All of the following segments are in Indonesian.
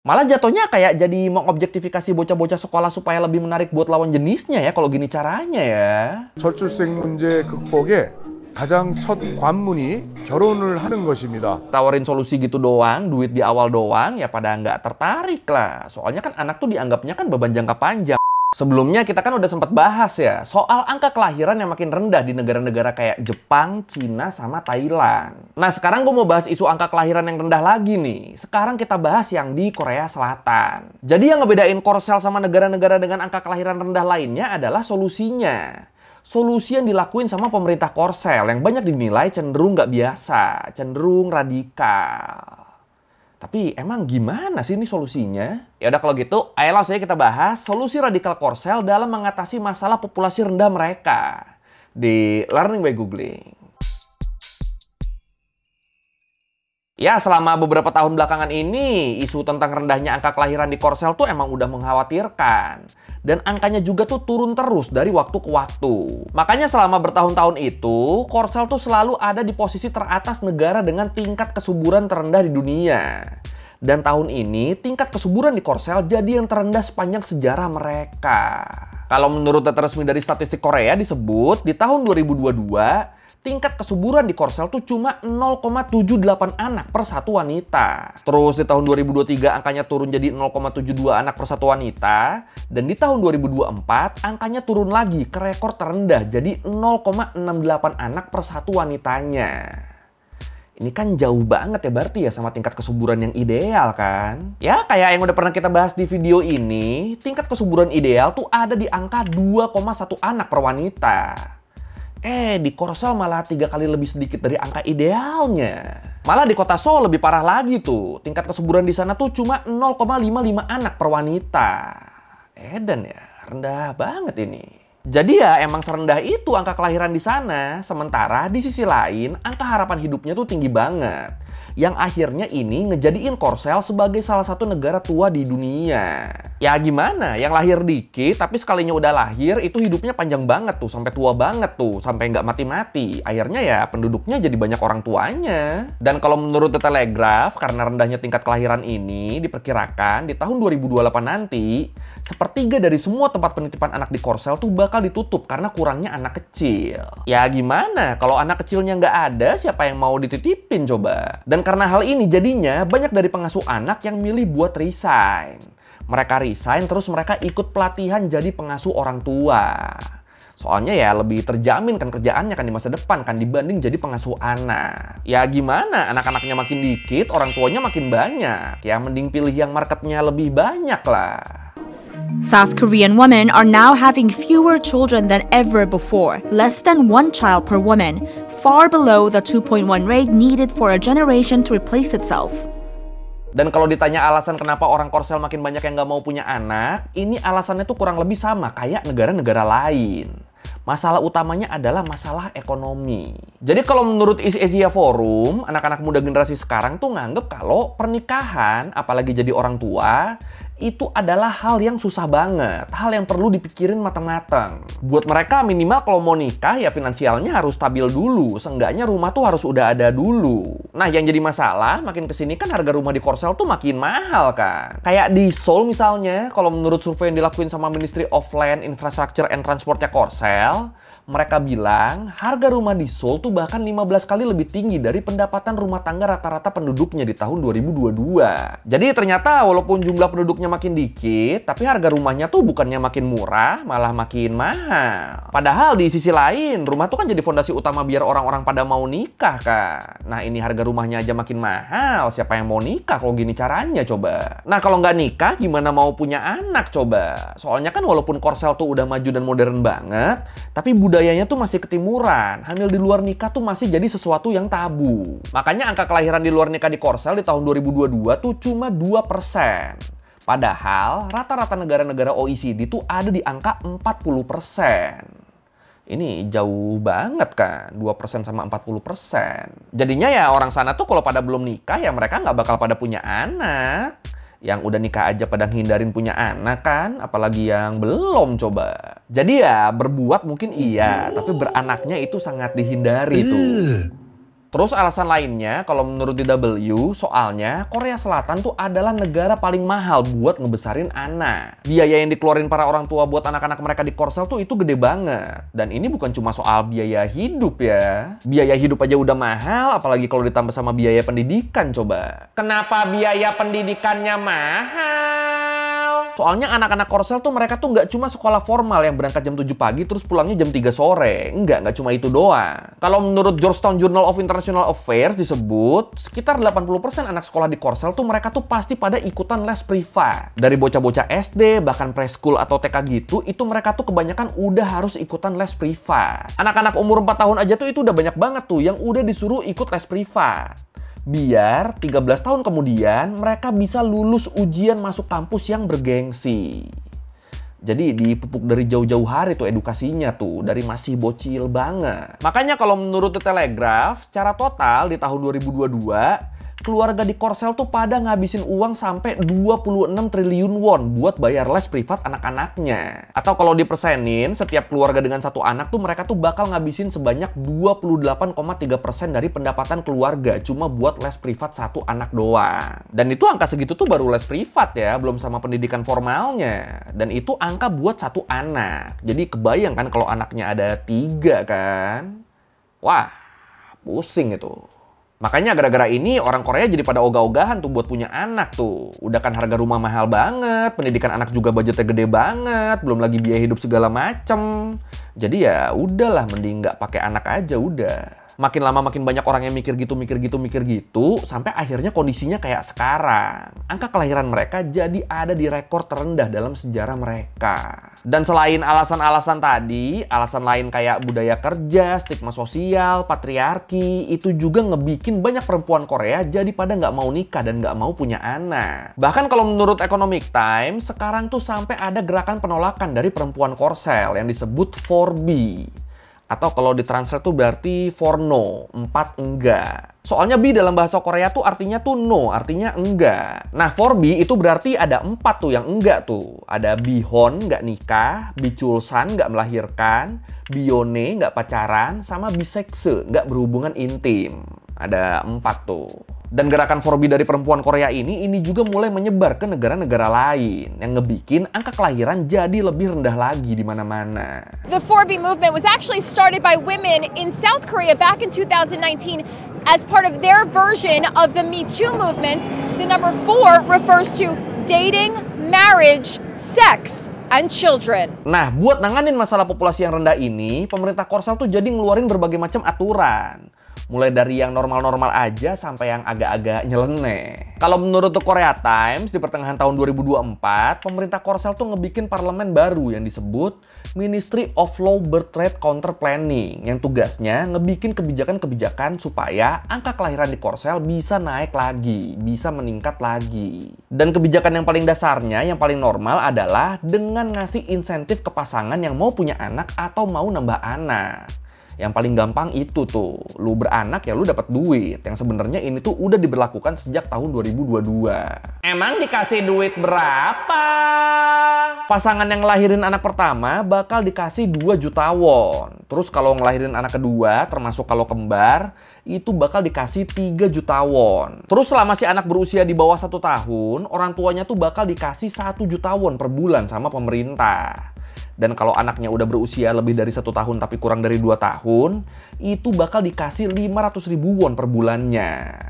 Malah jatuhnya kayak jadi mengobjektifikasi bocah-bocah sekolah supaya lebih menarik buat lawan jenisnya ya kalau gini caranya ya. 저출생 문제 극복의 가장 첫 관문이 결혼을 하는 것입니다. Tawarin solusi gitu doang, duit di awal doang, ya pada nggak tertarik lah. Soalnya kan anak tuh dianggapnya kan beban jangka panjang. Sebelumnya kita kan udah sempat bahas ya, soal angka kelahiran yang makin rendah di negara-negara kayak Jepang, Cina, sama Thailand. Nah sekarang gue mau bahas isu angka kelahiran yang rendah lagi nih. Sekarang kita bahas yang di Korea Selatan. Jadi yang ngebedain Korsel sama negara-negara dengan angka kelahiran rendah lainnya adalah solusinya. Solusi yang dilakuin sama pemerintah Korsel yang banyak dinilai cenderung nggak biasa, cenderung radikal. Tapi emang gimana sih ini solusinya? Ya udah kalau gitu, ayo langsung aja kita bahas solusi radikal Korsel dalam mengatasi masalah populasi rendah mereka di Learning by Googling. Ya, selama beberapa tahun belakangan ini, isu tentang rendahnya angka kelahiran di Korsel tuh emang udah mengkhawatirkan. Dan angkanya juga tuh turun terus dari waktu ke waktu. Makanya selama bertahun-tahun itu, Korsel tuh selalu ada di posisi teratas negara dengan tingkat kesuburan terendah di dunia. Dan tahun ini, tingkat kesuburan di Korsel jadi yang terendah sepanjang sejarah mereka. Kalau menurut data resmi dari statistik Korea disebut, di tahun 2022, tingkat kesuburan di Korsel tuh cuma 0,78 anak per satu wanita. Terus di tahun 2023 angkanya turun jadi 0,72 anak per satu wanita. Dan di tahun 2024 angkanya turun lagi ke rekor terendah jadi 0,68 anak per satu wanitanya. Ini kan jauh banget ya berarti ya sama tingkat kesuburan yang ideal kan? Ya kayak yang udah pernah kita bahas di video ini, tingkat kesuburan ideal tuh ada di angka 2,1 anak per wanita. Di Korsel malah 3 kali lebih sedikit dari angka idealnya. Malah di kota Seoul lebih parah lagi tuh. Tingkat kesuburan di sana tuh cuma 0,55 anak per wanita. Edan ya, rendah banget ini. Jadi ya emang serendah itu angka kelahiran di sana. Sementara di sisi lain, angka harapan hidupnya tuh tinggi banget. Yang akhirnya ini ngejadiin Korsel sebagai salah satu negara tua di dunia. Ya gimana, yang lahir dikit tapi sekalinya udah lahir itu hidupnya panjang banget tuh, sampai tua banget tuh, sampai nggak mati-mati. Akhirnya ya penduduknya jadi banyak orang tuanya. Dan kalau menurut The Telegraph, karena rendahnya tingkat kelahiran ini, diperkirakan di tahun 2028 nanti, sepertiga dari semua tempat penitipan anak di Korsel tuh bakal ditutup karena kurangnya anak kecil. Ya gimana, kalau anak kecilnya nggak ada, siapa yang mau dititipin coba? Dan karena hal ini jadinya banyak dari pengasuh anak yang milih buat resign. Mereka resign terus mereka ikut pelatihan jadi pengasuh orang tua. Soalnya ya lebih terjamin kan kerjaannya kan di masa depan kan dibanding jadi pengasuh anak. Ya gimana, anak-anaknya makin dikit, orang tuanya makin banyak. Ya mending pilih yang marketnya lebih banyak lah. South Korean women are now having fewer children than ever before, less than 1 child per woman, far below the 2.1 rate needed for a generation to replace itself. Dan kalau ditanya alasan kenapa orang Korsel makin banyak yang nggak mau punya anak, ini alasannya tuh kurang lebih sama kayak negara-negara lain. Masalah utamanya adalah masalah ekonomi. Jadi kalau menurut East Asia Forum, anak-anak muda generasi sekarang tuh nganggep kalau pernikahan, apalagi jadi orang tua, itu adalah hal yang susah banget, hal yang perlu dipikirin matang-matang. Buat mereka minimal kalau mau nikah ya finansialnya harus stabil dulu, seenggaknya rumah tuh harus udah ada dulu. Nah yang jadi masalah makin kesini kan harga rumah di Korsel tuh makin mahal kan. Kayak di Seoul misalnya, kalau menurut survei yang dilakuin sama Ministry of Land, Infrastructure and Transportnya Korsel, mereka bilang harga rumah di Seoul tuh bahkan 15 kali lebih tinggi dari pendapatan rumah tangga rata-rata penduduknya di tahun 2022. Jadi ternyata walaupun jumlah penduduknya makin dikit, tapi harga rumahnya tuh bukannya makin murah, malah makin mahal. Padahal di sisi lain, rumah tuh kan jadi fondasi utama biar orang-orang pada mau nikah kan. Nah ini harga rumahnya aja makin mahal, siapa yang mau nikah kalau gini caranya coba? Nah kalau nggak nikah gimana mau punya anak coba? Soalnya kan walaupun Korsel tuh udah maju dan modern banget, tapi budayanya tuh masih ketimuran. Hamil di luar nikah tuh masih jadi sesuatu yang tabu. Makanya angka kelahiran di luar nikah di Korsel di tahun 2022 tuh cuma 2%. Padahal rata-rata negara-negara OECD tuh ada di angka 40%. Ini jauh banget kan, 2% sama 40%. Jadinya ya orang sana tuh kalau pada belum nikah ya mereka nggak bakal pada punya anak. Yang udah nikah aja pada hindarin punya anak kan, apalagi yang belum coba. Jadi ya berbuat mungkin iya, tapi beranaknya itu sangat dihindari tuh. Terus alasan lainnya, kalau menurut DW, soalnya Korea Selatan tuh adalah negara paling mahal buat ngebesarin anak. Biaya yang dikeluarin para orang tua buat anak-anak mereka di Korsel tuh itu gede banget. Dan ini bukan cuma soal biaya hidup ya. Biaya hidup aja udah mahal, apalagi kalau ditambah sama biaya pendidikan coba. Kenapa biaya pendidikannya mahal? Soalnya anak-anak Korsel tuh mereka tuh nggak cuma sekolah formal yang berangkat jam 7 pagi terus pulangnya jam 3 sore. Nggak cuma itu doang. Kalau menurut Georgetown Journal of International Affairs disebut, sekitar 80% anak sekolah di Korsel tuh mereka tuh pasti pada ikutan les privat. Dari bocah-bocah SD, bahkan preschool atau TK gitu, itu mereka tuh kebanyakan udah harus ikutan les privat. Anak-anak umur 4 tahun aja tuh itu udah banyak banget tuh yang udah disuruh ikut les privat. Biar 13 tahun kemudian mereka bisa lulus ujian masuk kampus yang bergengsi. Jadi dipupuk dari jauh-jauh hari tuh edukasinya tuh, dari masih bocil banget. Makanya kalau menurut The Telegraph, secara total di tahun 2022, keluarga di Korsel tuh pada ngabisin uang sampai 26 triliun won buat bayar les privat anak-anaknya. Atau kalau dipersenin, setiap keluarga dengan satu anak tuh mereka tuh bakal ngabisin sebanyak 28,3% dari pendapatan keluarga cuma buat les privat satu anak doang. Dan itu angka segitu tuh baru les privat ya, belum sama pendidikan formalnya. Dan itu angka buat satu anak. Jadi kebayang kan kalau anaknya ada 3 kan? Wah, pusing itu. Makanya gara-gara ini orang Korea jadi pada ogah-ogahan tuh buat punya anak tuh. Udah kan harga rumah mahal banget, pendidikan anak juga budgetnya gede banget, belum lagi biaya hidup segala macem. Jadi ya udahlah, mending nggak pakai anak aja udah. Makin lama makin banyak orang yang mikir gitu, sampai akhirnya kondisinya kayak sekarang. Angka kelahiran mereka jadi ada di rekor terendah dalam sejarah mereka. Dan selain alasan-alasan tadi, alasan lain kayak budaya kerja, stigma sosial, patriarki, itu juga ngebikin banyak perempuan Korea jadi pada nggak mau nikah dan nggak mau punya anak. Bahkan kalau menurut Economic Times, sekarang tuh sampai ada gerakan penolakan dari perempuan Korsel yang disebut 4B. Atau kalau ditranslate tuh berarti for no, 4 enggak. Soalnya B dalam bahasa Korea tuh artinya tuh no, artinya enggak. Nah, for B itu berarti ada 4 tuh yang enggak tuh. Ada bihon, nggak nikah, bichulsan, nggak melahirkan, bione, nggak pacaran, sama bisekse, nggak berhubungan intim. Ada 4 tuh. Dan gerakan 4B dari perempuan Korea ini juga mulai menyebar ke negara-negara lain yang ngebikin angka kelahiran jadi lebih rendah lagi di mana-mana. The 4B movement was actually started by women in South Korea back in 2019 as part of their version of the Me Too movement. The number 4 refers to dating, marriage, sex, and children. Nah, buat nanganin masalah populasi yang rendah ini, pemerintah Korsel tuh jadi ngeluarin berbagai macam aturan. Mulai dari yang normal-normal aja sampai yang agak-agak nyeleneh. Kalau menurut The Korea Times, di pertengahan tahun 2024, pemerintah Korsel tuh ngebikin parlemen baru yang disebut Ministry of Law Birth Rate Counter Planning, yang tugasnya ngebikin kebijakan-kebijakan supaya angka kelahiran di Korsel bisa naik lagi, bisa meningkat lagi. Dan kebijakan yang paling dasarnya, yang paling normal adalah dengan ngasih insentif ke pasangan yang mau punya anak atau mau nambah anak. Yang paling gampang itu tuh, lu beranak ya lu dapat duit. Yang sebenarnya ini tuh udah diberlakukan sejak tahun 2022. Emang dikasih duit berapa? Pasangan yang ngelahirin anak pertama bakal dikasih 2 juta won. Terus kalau ngelahirin anak kedua, termasuk kalau kembar, itu bakal dikasih 3 juta won. Terus selama si anak berusia di bawah 1 tahun, orang tuanya tuh bakal dikasih 1 juta won per bulan sama pemerintah. Dan kalau anaknya udah berusia lebih dari 1 tahun tapi kurang dari 2 tahun, itu bakal dikasih 500.000 won per bulannya.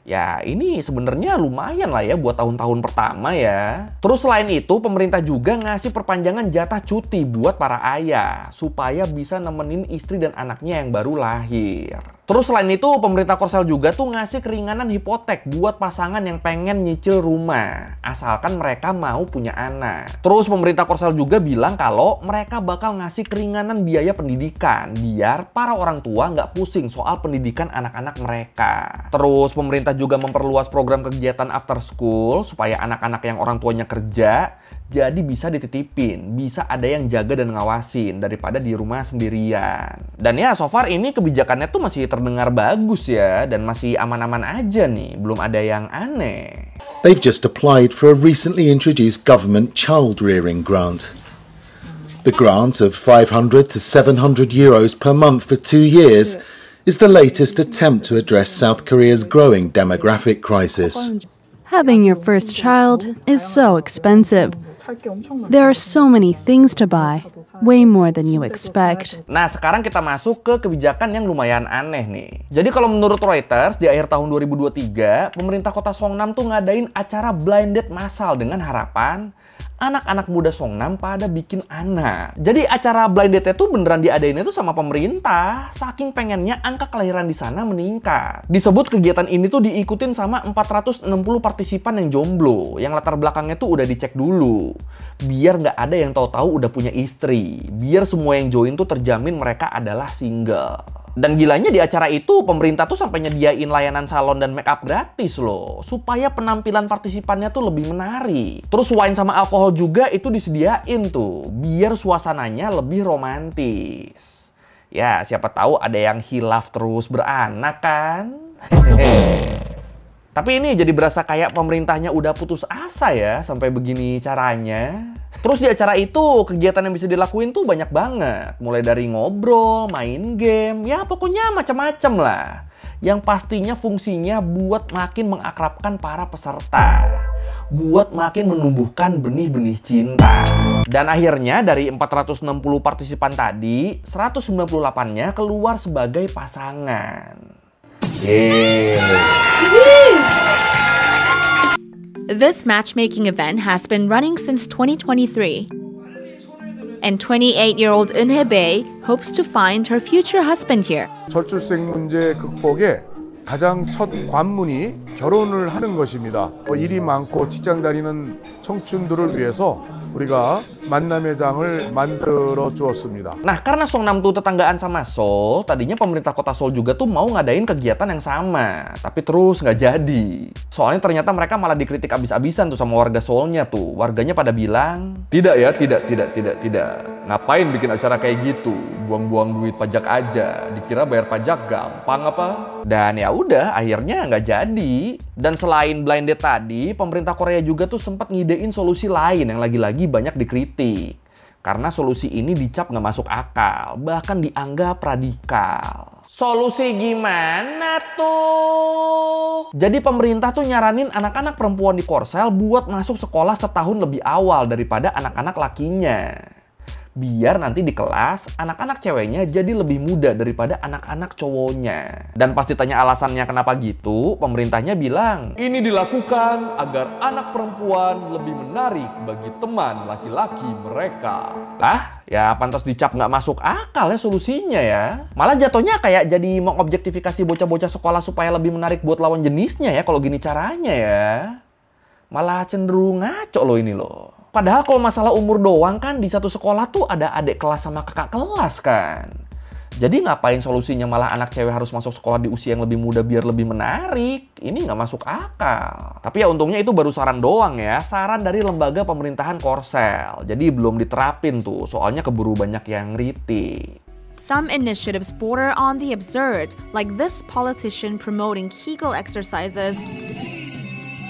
Ya ini sebenarnya lumayan lah ya buat tahun-tahun pertama ya. Terus selain itu pemerintah juga ngasih perpanjangan jatah cuti buat para ayah supaya bisa nemenin istri dan anaknya yang baru lahir. Terus selain itu pemerintah Korsel juga tuh ngasih keringanan hipotek buat pasangan yang pengen nyicil rumah asalkan mereka mau punya anak. Terus pemerintah Korsel juga bilang kalau mereka bakal ngasih keringanan biaya pendidikan biar para orang tua nggak pusing soal pendidikan anak-anak mereka. Terus pemerintah juga memperluas program kegiatan after school supaya anak-anak yang orang tuanya kerja jadi bisa dititipin, bisa ada yang jaga dan ngawasin daripada di rumah sendirian. Dan ya so far ini kebijakannya tuh masih terdengar bagus ya, dan masih aman-aman aja nih, belum ada yang aneh. They've just applied for a recently introduced government child rearing grant. The grant of 500 to 700 euros per month for 2 years is the latest attempt to address South Korea's growing demographic crisis. Having your first child is so expensive. There are so many things to buy, way more than you expect. Nah, sekarang kita masuk ke kebijakan yang lumayan aneh nih. Jadi kalau menurut Reuters, di akhir tahun 2023, pemerintah kota Songnam tuh ngadain acara blind date massal dengan harapan anak-anak muda Songnam pada bikin anak. Jadi acara blind date itu beneran diadainnya tuh sama pemerintah, saking pengennya angka kelahiran di sana meningkat. Disebut kegiatan ini tuh diikutin sama 460 partisipan yang jomblo, yang latar belakangnya tuh udah dicek dulu. Biar nggak ada yang tahu-tahu udah punya istri. Biar semua yang join tuh terjamin mereka adalah single. Dan gilanya di acara itu pemerintah tuh sampai nyediain layanan salon dan make up gratis loh, supaya penampilan partisipannya tuh lebih menarik. Terus wine sama alkohol juga itu disediain tuh, biar suasananya lebih romantis. Ya, siapa tahu ada yang hilaf terus beranak kan? Tapi ini jadi berasa kayak pemerintahnya udah putus asa ya sampai begini caranya. Terus di acara itu kegiatan yang bisa dilakuin tuh banyak banget. Mulai dari ngobrol, main game, ya pokoknya macam-macam lah. Yang pastinya fungsinya buat makin mengakrabkan para peserta. Buat makin menumbuhkan benih-benih cinta. Dan akhirnya dari 460 partisipan tadi, 198-nya keluar sebagai pasangan. This matchmaking event has been running since 2023. And 28-year-old Eun Hye-bae hopes to find her future husband here. 저출생 문제 극복의 가장 첫 관문이 결혼을 하는 것입니다. 일이 많고 직장 다니는 청춘들을 위해서 우리가 만남의 장을 만들어 주었습니다. Nah, karena Songnam tuh tetanggaan sama Seoul, tadinya pemerintah kota Seoul juga tuh mau ngadain kegiatan yang sama, tapi terus nggak jadi. Soalnya ternyata mereka malah dikritik abis-abisan tuh sama warga Seoulnya tuh. Warganya pada bilang, tidak ya, tidak. Ngapain bikin acara kayak gitu? Buang-buang duit pajak aja. Dikira bayar pajak gampang apa? Dan ya udah, akhirnya nggak jadi. Dan selain blind date tadi, pemerintah Korea juga tuh sempat ngidein solusi lain yang lagi-lagi banyak dikritik. Karena solusi ini dicap nggak masuk akal, bahkan dianggap radikal. Solusi gimana tuh? Jadi pemerintah tuh nyaranin anak-anak perempuan di Korsel buat masuk sekolah setahun lebih awal daripada anak-anak lakinya. Biar nanti di kelas, anak-anak ceweknya jadi lebih muda daripada anak-anak cowoknya. Dan pas ditanya alasannya kenapa gitu, pemerintahnya bilang, ini dilakukan agar anak perempuan lebih menarik bagi teman laki-laki mereka. Lah, ya pantas dicap nggak masuk akal ya solusinya ya. Malah jatuhnya kayak jadi mengobjektifikasi bocah-bocah sekolah supaya lebih menarik buat lawan jenisnya ya kalau gini caranya ya. Malah cenderung ngaco loh ini loh. Padahal kalau masalah umur doang kan di satu sekolah tuh ada adik kelas sama kakak kelas kan. Jadi ngapain solusinya malah anak cewek harus masuk sekolah di usia yang lebih muda biar lebih menarik? Ini nggak masuk akal. Tapi ya untungnya itu baru saran doang ya. Saran dari lembaga pemerintahan Korsel. Jadi belum diterapin tuh, soalnya keburu banyak yang ngeritik. Some initiatives border on the absurd, like this politician promoting Kegel exercises,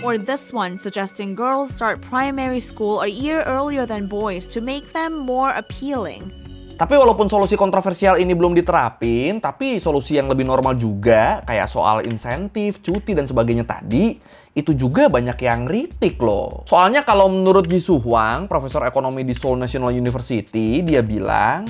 or this one suggesting girls start primary school a year earlier than boys to make them more appealing. Tapi walaupun solusi kontroversial ini belum diterapin, tapi solusi yang lebih normal juga, kayak soal insentif, cuti, dan sebagainya tadi, itu juga banyak yang kritik loh. Soalnya kalau menurut Ji Soo Hwang, profesor ekonomi di Seoul National University, dia bilang,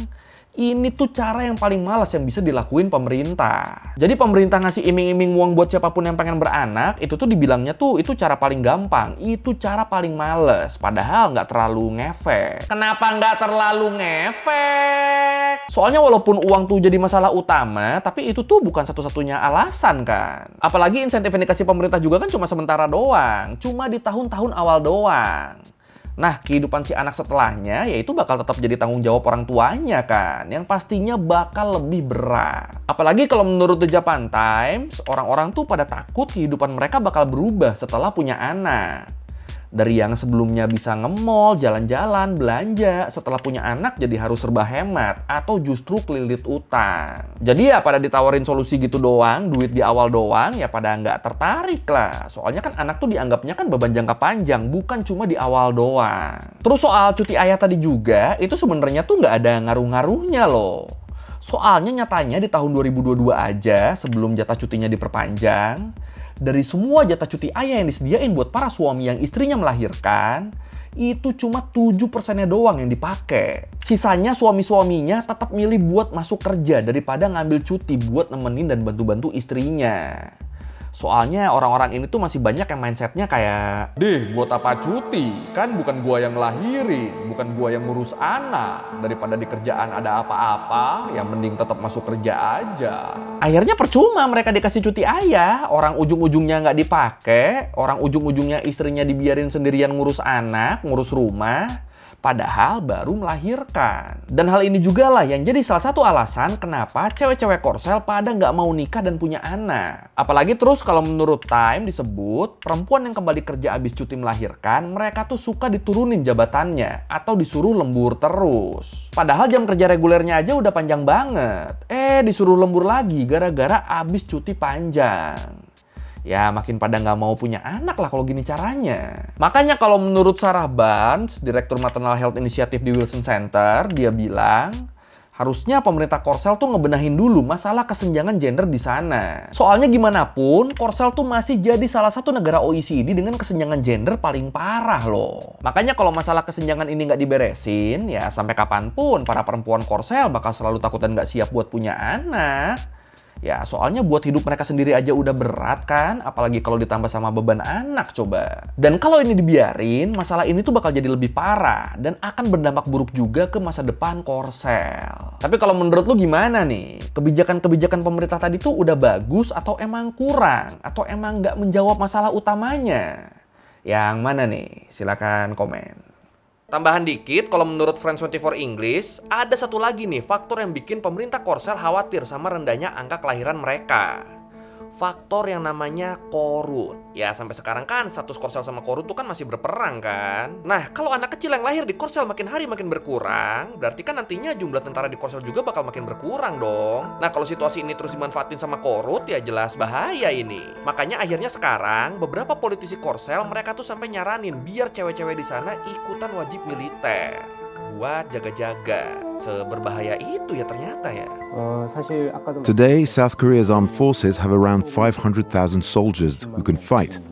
ini tuh cara yang paling malas yang bisa dilakuin pemerintah. Jadi pemerintah ngasih iming-iming uang buat siapapun yang pengen beranak, itu tuh dibilangnya tuh itu cara paling gampang, itu cara paling males. Padahal nggak terlalu ngefek. Kenapa nggak terlalu ngefek? Soalnya walaupun uang tuh jadi masalah utama, tapi itu tuh bukan satu-satunya alasan kan. Apalagi insentif yang dikasih pemerintah juga kan cuma sementara doang, cuma di tahun-tahun awal doang. Nah, kehidupan si anak setelahnya yaitu bakal tetap jadi tanggung jawab orang tuanya kan, yang pastinya bakal lebih berat. Apalagi kalau menurut The Japan Times, orang-orang tuh pada takut kehidupan mereka bakal berubah setelah punya anak. Dari yang sebelumnya bisa nge-mall, jalan-jalan, belanja, setelah punya anak jadi harus serba hemat atau justru kelilit utang. Jadi ya pada ditawarin solusi gitu doang, duit di awal doang, ya pada nggak tertarik lah. Soalnya kan anak tuh dianggapnya kan beban jangka panjang, bukan cuma di awal doang. Terus soal cuti ayah tadi juga, itu sebenarnya tuh nggak ada ngaruh-ngaruhnya loh. Soalnya nyatanya di tahun 2022 aja, sebelum jatah cutinya diperpanjang, dari semua jatah cuti ayah yang disediain buat para suami yang istrinya melahirkan, itu cuma 7%-nya doang yang dipakai. Sisanya suami-suaminya tetap milih buat masuk kerja daripada ngambil cuti buat nemenin dan bantu-bantu istrinya. Soalnya orang-orang ini tuh masih banyak yang mindsetnya kayak, "Deh, buat apa cuti? Kan bukan gua yang ngelahirin, bukan gua yang ngurus anak. Daripada di kerjaan ada apa-apa, ya mending tetap masuk kerja aja." Akhirnya percuma mereka dikasih cuti ayah, orang ujung-ujungnya nggak dipakai, orang ujung-ujungnya istrinya dibiarin sendirian ngurus anak, ngurus rumah. Padahal baru melahirkan. Dan hal ini juga lah yang jadi salah satu alasan kenapa cewek-cewek Korsel pada nggak mau nikah dan punya anak. Apalagi terus kalau menurut Time disebut, perempuan yang kembali kerja abis cuti melahirkan, mereka tuh suka diturunin jabatannya atau disuruh lembur terus. Padahal jam kerja regulernya aja udah panjang banget. Disuruh lembur lagi gara-gara abis cuti panjang. Ya makin pada nggak mau punya anak lah kalau gini caranya. Makanya kalau menurut Sarah Barnes, Direktur Maternal Health Initiative di Wilson Center, dia bilang harusnya pemerintah Korsel tuh ngebenahin dulu masalah kesenjangan gender di sana. Soalnya gimana pun, Korsel tuh masih jadi salah satu negara OECD dengan kesenjangan gender paling parah loh. Makanya kalau masalah kesenjangan ini nggak diberesin, ya sampai kapanpun para perempuan Korsel bakal selalu takut dan nggak siap buat punya anak. Ya, soalnya buat hidup mereka sendiri aja udah berat kan, apalagi kalau ditambah sama beban anak coba. Dan kalau ini dibiarin, masalah ini tuh bakal jadi lebih parah dan akan berdampak buruk juga ke masa depan Korsel. Tapi kalau menurut lu gimana nih? Kebijakan-kebijakan pemerintah tadi tuh udah bagus atau emang kurang? Atau emang nggak menjawab masalah utamanya? Yang mana nih? Silakan komen. Tambahan dikit, kalau menurut Friends 24 English, ada satu lagi nih faktor yang bikin pemerintah Korsel khawatir sama rendahnya angka kelahiran mereka. Faktor yang namanya korut. Ya sampai sekarang kan status Korsel sama korut tuh kan masih berperang kan. Nah kalau anak kecil yang lahir di Korsel makin hari makin berkurang, berarti kan nantinya jumlah tentara di Korsel juga bakal makin berkurang dong. Nah kalau situasi ini terus dimanfaatin sama korut, ya jelas bahaya ini. Makanya akhirnya sekarang beberapa politisi Korsel mereka tuh sampai nyaranin biar cewek-cewek di sana ikutan wajib militer buat jaga-jaga. Seberbahaya itu ya ternyata ya. Today, South Korea's armed forces have around 500,000 soldiers who can fight.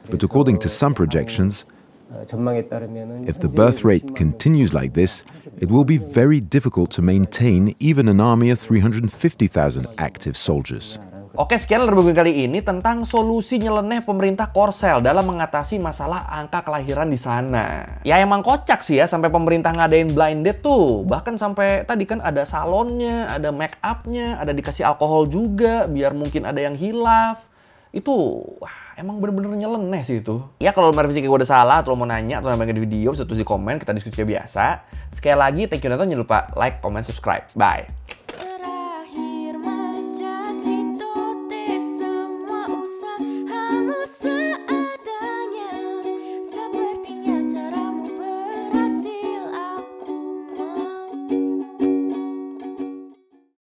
But according to some projections, if the birth rate continues like this, it will be very difficult to maintain even an army of 350,000 active soldiers. Oke, sekian review kali ini tentang solusi nyeleneh pemerintah Korsel dalam mengatasi masalah angka kelahiran di sana. Ya emang kocak sih ya sampai pemerintah ngadain blind date tuh. Bahkan sampai tadi kan ada salonnya, ada make upnya, ada dikasih alkohol juga biar mungkin ada yang hilaf. Itu wah, emang bener-bener nyeleneh sih itu. Ya kalau merevisi kayak gue udah salah atau mau nanya atau nambah di video bisa tulis di komen, kita diskusi biasa. Sekali lagi thank you nonton, jangan lupa like, comment, subscribe. Bye.